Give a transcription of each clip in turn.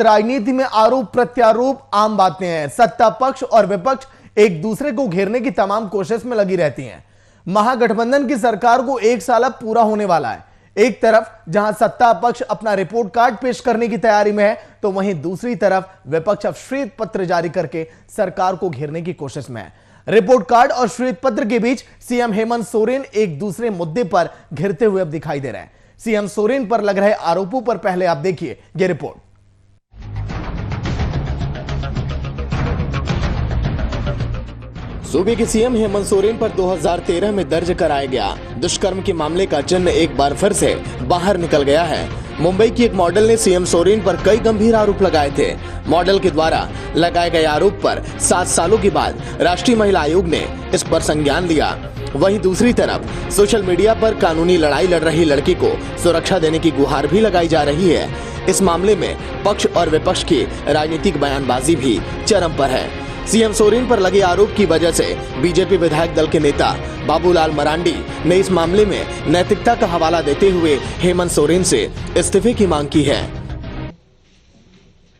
राजनीति में आरोप प्रत्यारोप आम बातें हैं। सत्ता पक्ष और विपक्ष एक दूसरे को घेरने की तमाम कोशिश में लगी रहती हैं। महागठबंधन की सरकार को 1 साल अब पूरा होने वाला है। एक तरफ जहां सत्ता पक्ष अपना रिपोर्ट कार्ड पेश करने की तैयारी में है, तो वहीं दूसरी तरफ विपक्ष अब श्वेत पत्र जारी करके सरकार को घेरने की कोशिश में है। रिपोर्ट कार्ड और श्वेत पत्र के बीच सीएम हेमंत सोरेन एक दूसरे मुद्दे पर घिरते हुए अब दिखाई दे रहे हैं। सीएम सोरेन पर लग रहे आरोपों पर पहले आप देखिए ये रिपोर्ट। सूबे के सीएम हेमंत सोरेन पर 2013 में दर्ज कराया गया दुष्कर्म के मामले का चिन्ह एक बार फिर से बाहर निकल गया है। मुंबई की एक मॉडल ने सीएम सोरेन पर कई गंभीर आरोप लगाए थे। मॉडल के द्वारा लगाए गए आरोप पर 7 सालों के बाद राष्ट्रीय महिला आयोग ने इस पर संज्ञान लिया। वहीं दूसरी तरफ सोशल मीडिया पर कानूनी लड़ाई लड़ रही लड़की को सुरक्षा देने की गुहार भी लगाई जा रही है। इस मामले में पक्ष और विपक्ष की राजनीतिक बयानबाजी भी चरम पर है। सीएम सोरेन पर लगे आरोप की वजह से बीजेपी विधायक दल के नेता बाबूलाल मरांडी ने इस मामले में नैतिकता का हवाला देते हुए हेमंत सोरेन से इस्तीफे की मांग की है।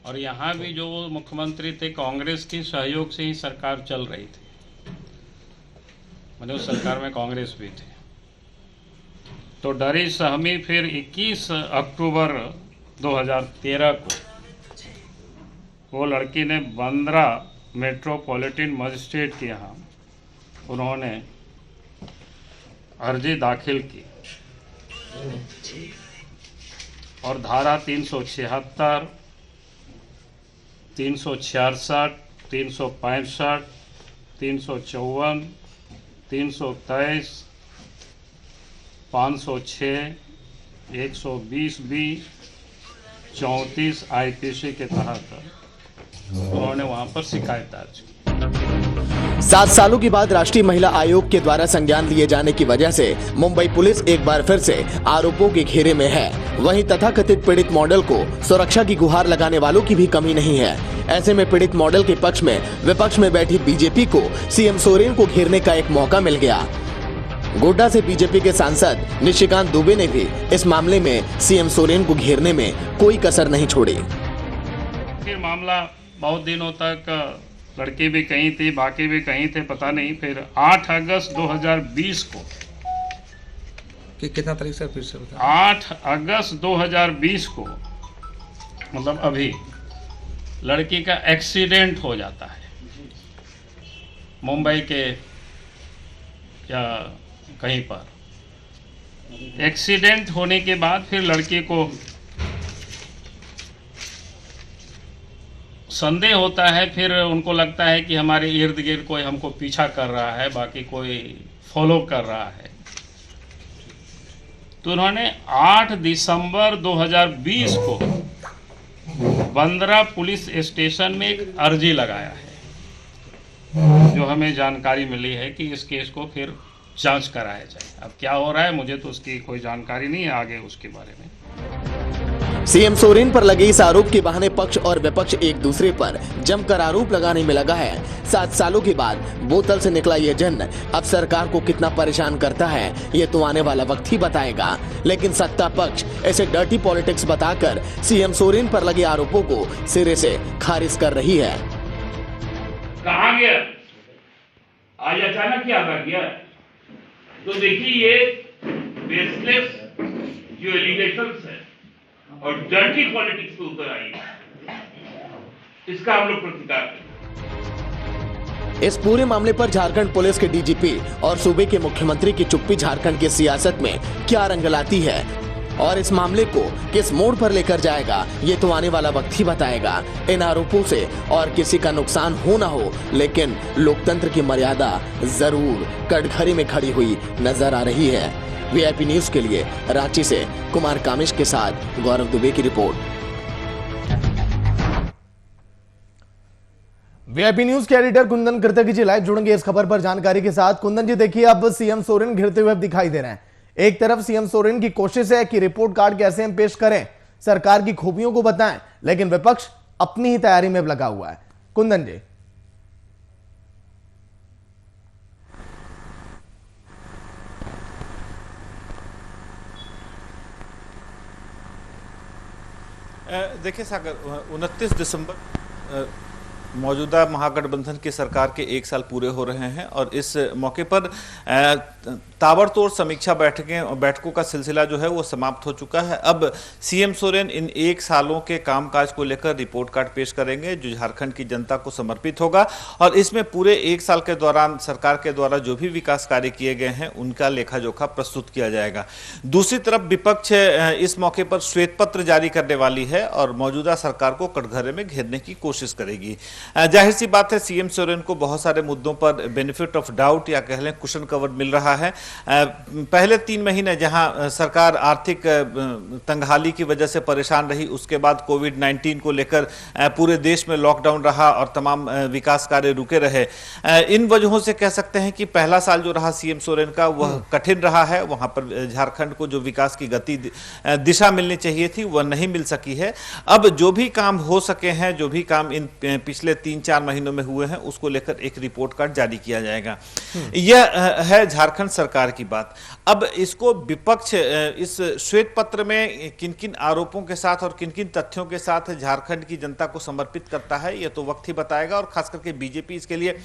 और यहाँ भी जो मुख्यमंत्री थे, कांग्रेस की सहयोग से ही सरकार चल रही थी, मतलब उस सरकार में कांग्रेस भी थे। तो डरी सहमी फिर 21 अक्टूबर 2013 को वो लड़की ने बांद्रा मेट्रोपॉलिटन मजिस्ट्रेट के यहाँ उन्होंने अर्जी दाखिल की और धारा 376, 366, 365, 354, 323, 506, 120 बी, 34 आईपीसी के तहत उन्होंने वहां पर शिकायत दर्ज की। 7 सालों के बाद राष्ट्रीय महिला आयोग के द्वारा संज्ञान लिए जाने की वजह से मुंबई पुलिस एक बार फिर से आरोपों के घेरे में है। वहीं तथाकथित पीड़ित मॉडल को सुरक्षा की गुहार लगाने वालों की भी कमी नहीं है। ऐसे में पीड़ित मॉडल के पक्ष में विपक्ष में बैठी बीजेपी को सीएम सोरेन को घेरने का एक मौका मिल गया। गोड्डा से बीजेपी के सांसद निशिकांत दुबे ने भी इस मामले में सीएम सोरेन को घेरने में कोई कसर नहीं छोड़ी। फिर मामला बहुत दिनों तक लड़की भी कहीं थी, बाकी भी कहीं थे, पता नहीं। फिर 8 अगस्त 2020 को कितना तारीख से फिर से 8 अगस्त 2020 को मतलब अभी लड़की का एक्सीडेंट हो जाता है मुंबई के या कहीं पर। एक्सीडेंट होने के बाद फिर लड़की को संदेह होता है, फिर उनको लगता है कि हमारे इर्द गिर्द कोई हमको पीछा कर रहा है, बाकी कोई फॉलो कर रहा है। तो उन्होंने 8 दिसंबर 2020 को बांद्रा पुलिस स्टेशन में एक अर्जी लगाया है, जो हमें जानकारी मिली है कि इस केस को फिर जांच कराया जाए। अब क्या हो रहा है मुझे तो उसकी कोई जानकारी नहीं है आगे उसके बारे में। सीएम सोरेन पर लगे इस आरोप के बहाने पक्ष और विपक्ष एक दूसरे पर जमकर आरोप लगाने में लगा है। 7 सालों के बाद बोतल से निकला ये जन अब सरकार को कितना परेशान करता है ये तो आने वाला वक्त ही बताएगा। लेकिन सत्ता पक्ष ऐसे डर्टी पॉलिटिक्स बताकर सीएम सोरेन पर लगे आरोपों को सिरे से खारिज कर रही है। कहाँ गया? आज अचानक क्या कर गया? तो देखिए ये बेसलेस जो एलिगेशंस है और डर्टी पॉलिटिक्स के ऊपर आई है, इसका हम लोग प्रतिकार करें। इस पूरे मामले पर झारखंड पुलिस के डीजीपी और सूबे के मुख्यमंत्री की चुप्पी झारखंड की सियासत में क्या रंग लाती है और इस मामले को किस मोड़ पर लेकर जाएगा ये तो आने वाला वक्त ही बताएगा। इन आरोपों से और किसी का नुकसान हो ना हो, लेकिन लोकतंत्र की मर्यादा जरूर कटघरे में खड़ी हुई नजर आ रही है। वीआईपी न्यूज के लिए रांची से कुमार कामिश के साथ गौरव दुबे की रिपोर्ट। वीआईपी न्यूज के एडिटर कुंदन कृतकी जी लाइव जुड़ेंगे इस खबर पर जानकारी के साथ। कुंदन जी देखिए, अब सीएम सोरेन घिरते हुए दिखाई दे रहे हैं। एक तरफ सीएम सोरेन की कोशिश है कि रिपोर्ट कार्ड कैसे हम पेश करें, सरकार की खूबियों को बताएं, लेकिन विपक्ष अपनी ही तैयारी में लगा हुआ है। कुंदन जी। देखिए सागर, 29 दिसंबर मौजूदा महागठबंधन की सरकार के 1 साल पूरे हो रहे हैं और इस मौके पर ताबड़तोड़ समीक्षा बैठकों का सिलसिला जो है वो समाप्त हो चुका है। अब सीएम सोरेन इन 1 सालों के कामकाज को लेकर रिपोर्ट कार्ड पेश करेंगे जो झारखंड की जनता को समर्पित होगा और इसमें पूरे 1 साल के दौरान सरकार के द्वारा जो भी विकास कार्य किए गए हैं उनका लेखा जोखा प्रस्तुत किया जाएगा। दूसरी तरफ विपक्ष इस मौके पर श्वेत पत्र जारी करने वाली है और मौजूदा सरकार को कटघरे में घेरने की कोशिश करेगी। जाहिर सी बात है, सीएम सोरेन को बहुत सारे मुद्दों पर बेनिफिट ऑफ डाउट या कह लें कुशन कवर मिल रहा है। पहले 3 महीने जहां सरकार आर्थिक तंगहाली की वजह से परेशान रही, उसके बाद कोविड-19 को लेकर पूरे देश में लॉकडाउन रहा और तमाम विकास कार्य रुके रहे। इन वजहों से कह सकते हैं कि पहला साल जो रहा सीएम सोरेन का वह कठिन रहा है। वहां पर झारखंड को जो विकास की गति दिशा मिलनी चाहिए थी वह नहीं मिल सकी है। अब जो भी काम हो सके हैं, जो भी काम इन पिछले 3-4 महीनों में हुए हैं उसको लेकर एक रिपोर्ट कार्ड जारी किया जाएगा। यह है झारखंड सरकार की बात। अब इसको विपक्ष इस श्वेत पत्र में किन किन आरोपों के साथ और किन किन तथ्यों के साथ झारखंड की जनता को समर्पित करता है यह तो वक्त ही बताएगा और खास करके बीजेपी इसके लिए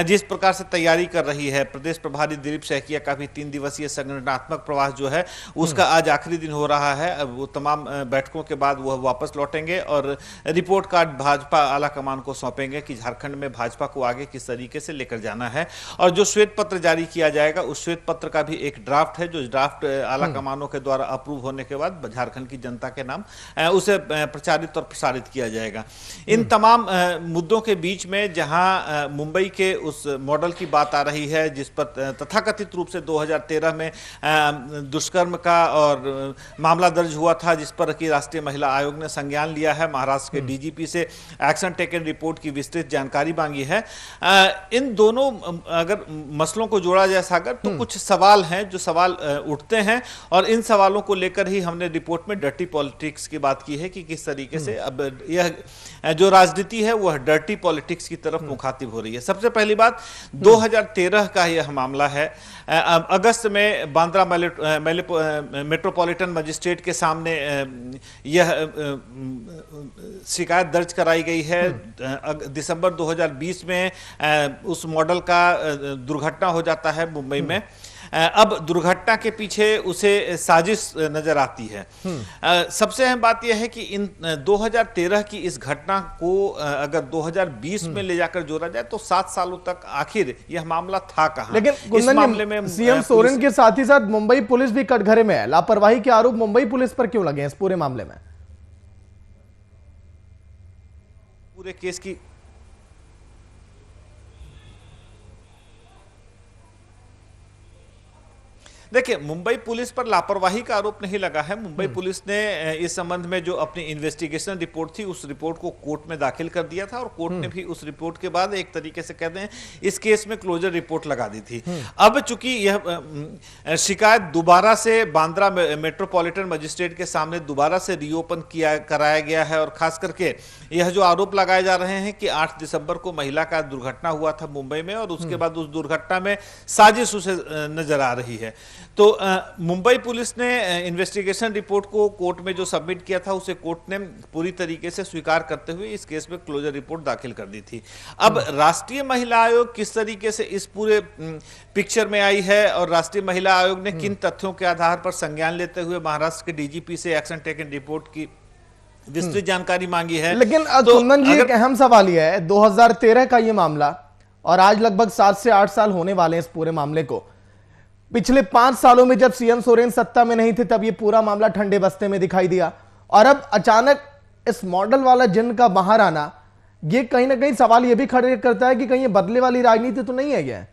जिस प्रकार से तैयारी कर रही है। प्रदेश प्रभारी दिलीप सैकिया का भी 3 दिवसीय संगठनात्मक प्रवास जो है उसका आज आखिरी दिन हो रहा है। वो तमाम बैठकों के बाद वह वापस लौटेंगे और रिपोर्ट कार्ड भाजपा आला कमान को सौंपेंगे कि झारखंड में भाजपा को आगे किस तरीके से लेकर जाना है। और जो श्वेत पत्र जारी किया जाएगा उस श्वेत पत्र का भी एक ड्राफ्ट है जो ड्राफ्ट आला कमानों के द्वारा अप्रूव होने के बाद झारखंड की जनता के नाम उसे प्रचारित और प्रसारित किया जाएगा। इन तमाम मुद्दों के बीच में जहां मुंबई के उस मॉडल की बात आ रही है जिस पर तथाकथित रूप से 2013 में दुष्कर्म का और मामला दर्ज हुआ था, जिस पर कि राष्ट्रीय महिला आयोग ने संज्ञान लिया है, महाराष्ट्र के डीजीपी से एक्शन टेकन रिपोर्ट की विस्तृत जानकारी मांगी है। इन दोनों अगर मसलों को जोड़ा जाए सागर तो कुछ सवाल हैं जो सवाल उठते हैं और इन सवालों को लेकर ही हमने रिपोर्ट में डर्टी पॉलिटिक्स की बात की है कि किस तरीके से अब यह जो राजनीति है वह डर्टी पॉलिटिक्स की तरफ मुखातिब हो रही है। सबसे पहली बात 2013 का यह मामला है। अगस्त में बांद्रा मेट्रोपॉलिटन मजिस्ट्रेट के सामने यह शिकायत दर्ज कराई गई है। दिसंबर 2020 में उस मॉडल का दुर्घटना हो जाता है मुंबई में। अब दुर्घटना के पीछे उसे साजिश नजर आती है। सबसे अहम बात यह है कि इन 2013 की इस घटना को अगर 2020 में ले जाकर जोड़ा जाए तो 7 सालों तक आखिर यह मामला था कहां। लेकिन इस मामले में सीएम सोरेन के साथ ही साथ मुंबई पुलिस भी कटघरे में है। लापरवाही के आरोप मुंबई पुलिस पर क्यों लगे इस पूरे मामले में? पूरे केस की देखिए, मुंबई पुलिस पर लापरवाही का आरोप नहीं लगा है। मुंबई पुलिस ने इस संबंध में जो अपनी इन्वेस्टिगेशन रिपोर्ट थी उस रिपोर्ट को कोर्ट में दाखिल कर दिया था और कोर्ट ने भी उस रिपोर्ट के बाद एक तरीके से कहते हैं इस केस में क्लोजर रिपोर्ट लगा दी थी। अब चूंकि यह शिकायत दोबारा से बांद्रा मेट्रोपॉलिटन मजिस्ट्रेट के सामने दोबारा से रीओपन कराया गया है और खास करके यह जो आरोप लगाए जा रहे हैं कि 8 दिसंबर को महिला का दुर्घटना हुआ था मुंबई में और उसके बाद उस दुर्घटना में साजिश उसे नजर आ रही है। तो मुंबई पुलिस ने इन्वेस्टिगेशन रिपोर्ट को कोर्ट में जो सबमिट किया था उसे कोर्ट ने पूरी तरीके से स्वीकार करते हुए इस केस में क्लोजर रिपोर्ट दाखिल कर दी थी। अब राष्ट्रीय महिला आयोग किस तरीके से इस पूरे पिक्चर में आई है और राष्ट्रीय महिला आयोग ने किन तथ्यों के आधार पर संज्ञान लेते हुए महाराष्ट्र के डीजीपी से एक्शन टेकन रिपोर्ट की विस्तृत जानकारी मांगी है। लेकिन कुंदन जी, एक अहम सवाल यह है, 2013 का यह मामला और आज लगभग 7 से 8 साल होने वाले हैं इस पूरे मामले को। पिछले 5 सालों में जब सीएम सोरेन सत्ता में नहीं थे तब ये पूरा मामला ठंडे बस्ते में दिखाई दिया और अब अचानक इस मॉडल वाला जिन का बाहर आना, ये कहीं ना कहीं सवाल ये भी खड़े करता है कि कहीं ये बदले वाली राजनीति तो नहीं है क्या?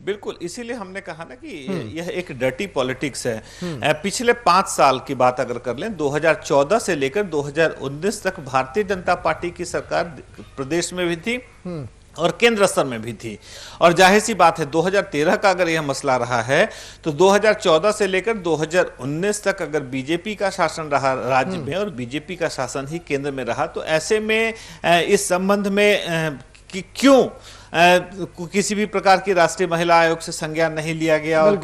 बिल्कुल, इसीलिए हमने कहा ना कि यह एक डर्टी पॉलिटिक्स है। पिछले 5 साल की बात अगर कर लें, 2014 से लेकर 2019 तक भारतीय जनता पार्टी की सरकार प्रदेश में भी थी और केंद्र स्तर में भी थी और जाहिर सी बात है 2013 का अगर यह मसला रहा है तो 2014 से लेकर 2019 तक अगर बीजेपी का शासन रहा राज्य में और बीजेपी का शासन ही केंद्र में रहा तो ऐसे में इस संबंध में कि क्यों किसी भी प्रकार की राष्ट्रीय महिला आयोग से संज्ञान नहीं लिया गया और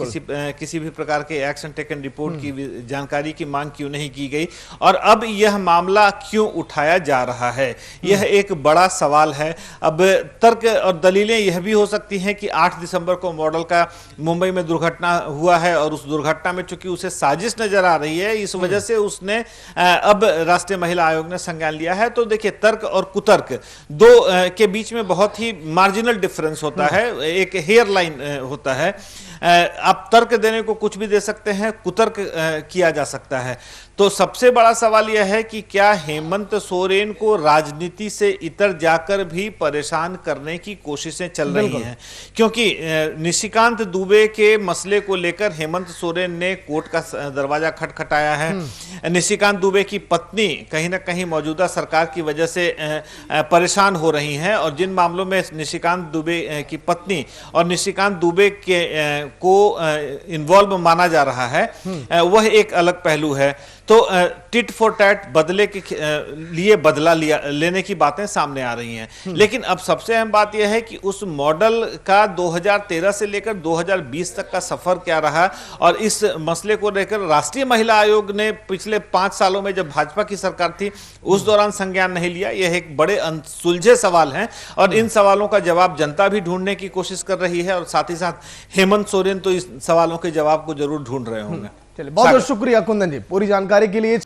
किसी भी प्रकार के एक्शन टेकन रिपोर्ट की जानकारी की मांग क्यों नहीं की गई और अब यह मामला क्यों उठाया जा रहा है, यह एक बड़ा सवाल है। अब तर्क और दलीलें यह भी हो सकती हैं कि 8 दिसंबर को मॉडल का मुंबई में दुर्घटना हुआ है और उस दुर्घटना में चूंकि उसे साजिश नजर आ रही है, इस वजह से उसने अब राष्ट्रीय महिला आयोग ने संज्ञान लिया है। तो देखिए, तर्क और कुतर्क दो के बीच में बहुत ही मार्जिनल डिफरेंस होता है, एक हेयर लाइन होता है। आप तर्क देने को कुछ भी दे सकते हैं, कुतर्क किया जा सकता है। तो सबसे बड़ा सवाल यह है कि क्या हेमंत सोरेन को राजनीति से इतर जाकर भी परेशान करने की कोशिशें चल रही हैं, क्योंकि निशिकांत दुबे के मसले को लेकर हेमंत सोरेन ने कोर्ट का दरवाजा खटखटाया है। निशिकांत दुबे की पत्नी कहीं ना कहीं मौजूदा सरकार की वजह से परेशान हो रही हैं और जिन मामलों में निशिकांत दुबे की पत्नी और निशिकांत दुबे को इन्वॉल्व माना जा रहा है, वह एक अलग पहलू है। तो टिट फॉर टैट बदले के लिए बदला लेने की बातें सामने आ रही हैं। लेकिन अब सबसे अहम बात यह है कि उस मॉडल का 2013 से लेकर 2020 तक का सफर क्या रहा और इस मसले को लेकर राष्ट्रीय महिला आयोग ने पिछले 5 सालों में जब भाजपा की सरकार थी उस दौरान संज्ञान नहीं लिया। यह एक बड़े सुलझे सवाल हैं और इन सवालों का जवाब जनता भी ढूंढने की कोशिश कर रही है और साथ ही साथ हेमंत सोरेन तो इस सवालों के जवाब को जरूर ढूंढ रहे होंगे। चलिए, बहुत बहुत शुक्रिया कुंदन जी पूरी जानकारी के लिए।